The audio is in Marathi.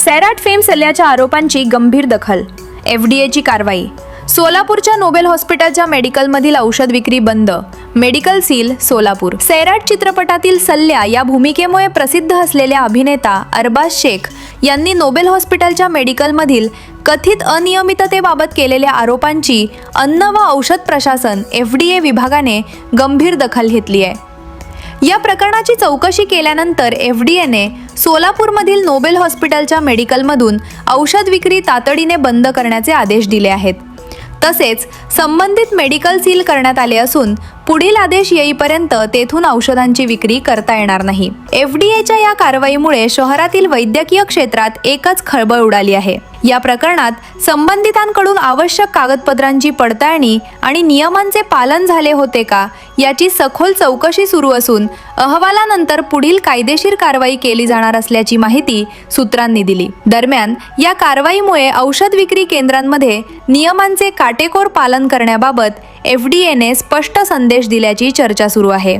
सैराट फेम सल्ल्याच्या आरोपांची गंभीर दखल, एफडीएची कारवाई। सोलापूरच्या नोबेल हॉस्पिटलच्या मेडिकलमधील औषध विक्री बंद, मेडिकल सील सोलापूर। सैराट चित्रपटातील सल्ल्या या भूमिकेमुळे प्रसिद्ध असलेल्या अभिनेता अरबाज शेख यांनी नोबेल हॉस्पिटलच्या मेडिकलमधील कथित अनियमिततेबाबत केलेल्या आरोपांची अन्न व औषध प्रशासन एफडीए विभागाने गंभीर दखल घेतली आहे। या प्रकरणाची चौकशी केल्यानंतर एफडीएने सोलापूरमधील नोबेल हॉस्पिटलच्या मेडिकलमधून औषध विक्री तातडीने बंद करण्याचे आदेश दिले आहेत। तसेच संबंधित मेडिकल सील करण्यात आले असून पुढील आदेश येईपर्यंत तेथून औषधांची विक्री करता येणार नाही। एफडीएच्या या कारवाईमुळे शहरातील वैद्यकीय क्षेत्रात एकच खळबळ उडाली आहे। या प्रकरणात संबंधितांकडून आवश्यक कागदपत्रांची पडताळणी आणि नियमांचे पालन झाले होते का याची सखोल चौकशी सुरू असून अहवालानंतर पुढील कायदेशीर कारवाई केली जाणार असल्याची माहिती सूत्रांनी दिली। दरम्यान या कारवाईमुळे औषध विक्री केंद्रांमध्ये नियमांचे काटेकोर पालन करण्याबाबत एफडीएने स्पष्ट संदेश दिल्याची चर्चा सुरू आहे।